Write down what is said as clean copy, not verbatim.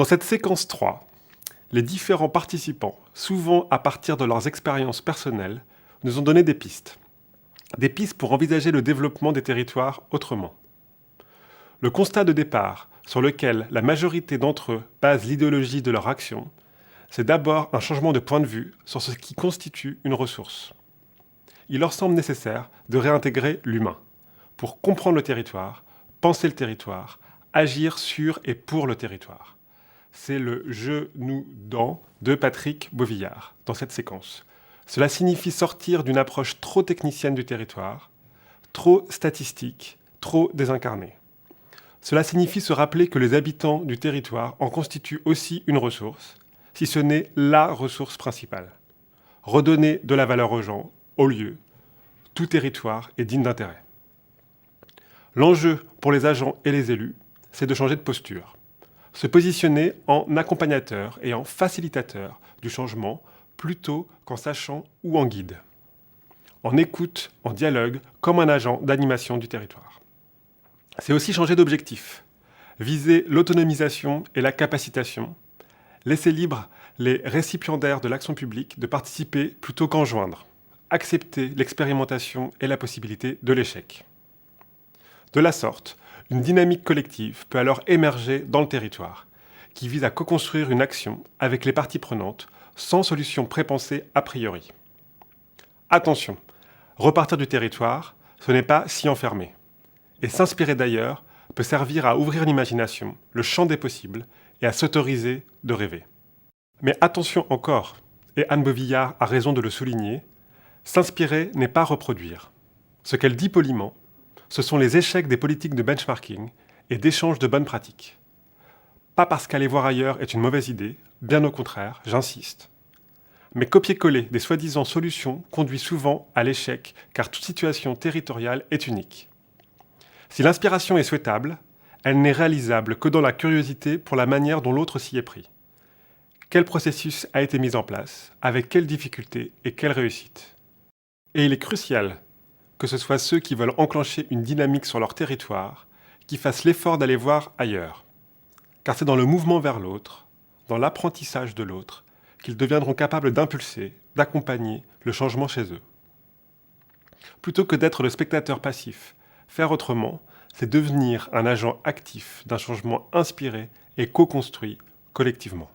Dans cette séquence 3, les différents participants, souvent à partir de leurs expériences personnelles, nous ont donné des pistes. Des pistes pour envisager le développement des territoires autrement. Le constat de départ, sur lequel la majorité d'entre eux base l'idéologie de leur action, c'est d'abord un changement de point de vue sur ce qui constitue une ressource. Il leur semble nécessaire de réintégrer l'humain pour comprendre le territoire, penser le territoire, agir sur et pour le territoire. C'est le « je, nous, dans » de Patrick Beauvillard dans cette séquence. Cela signifie sortir d'une approche trop technicienne du territoire, trop statistique, trop désincarnée. Cela signifie se rappeler que les habitants du territoire en constituent aussi une ressource, si ce n'est la ressource principale. Redonner de la valeur aux gens, aux lieux. Tout territoire est digne d'intérêt. L'enjeu pour les agents et les élus, c'est de changer de posture. Se positionner en accompagnateur et en facilitateur du changement plutôt qu'en sachant ou en guide. En écoute, en dialogue, comme un agent d'animation du territoire. C'est aussi changer d'objectif, viser l'autonomisation et la capacitation, laisser libre les récipiendaires de l'action publique de participer plutôt qu'enjoindre, accepter l'expérimentation et la possibilité de l'échec. De la sorte, une dynamique collective peut alors émerger dans le territoire, qui vise à co-construire une action avec les parties prenantes, sans solution prépensée a priori. Attention, repartir du territoire, ce n'est pas s'y enfermer. Et s'inspirer d'ailleurs peut servir à ouvrir l'imagination, le champ des possibles, et à s'autoriser de rêver. Mais attention encore, et Anne Beauvillard a raison de le souligner, s'inspirer n'est pas reproduire. Ce qu'elle dit poliment, ce sont les échecs des politiques de benchmarking et d'échange de bonnes pratiques. Pas parce qu'aller voir ailleurs est une mauvaise idée, bien au contraire, j'insiste. Mais copier-coller des soi-disant solutions conduit souvent à l'échec, car toute situation territoriale est unique. Si l'inspiration est souhaitable, elle n'est réalisable que dans la curiosité pour la manière dont l'autre s'y est pris. Quel processus a été mis en place, avec quelles difficultés et quelle réussite. Et il est crucial que ce soit ceux qui veulent enclencher une dynamique sur leur territoire, qui fassent l'effort d'aller voir ailleurs. Car c'est dans le mouvement vers l'autre, dans l'apprentissage de l'autre, qu'ils deviendront capables d'impulser, d'accompagner le changement chez eux. Plutôt que d'être le spectateur passif, faire autrement, c'est devenir un agent actif d'un changement inspiré et co-construit collectivement.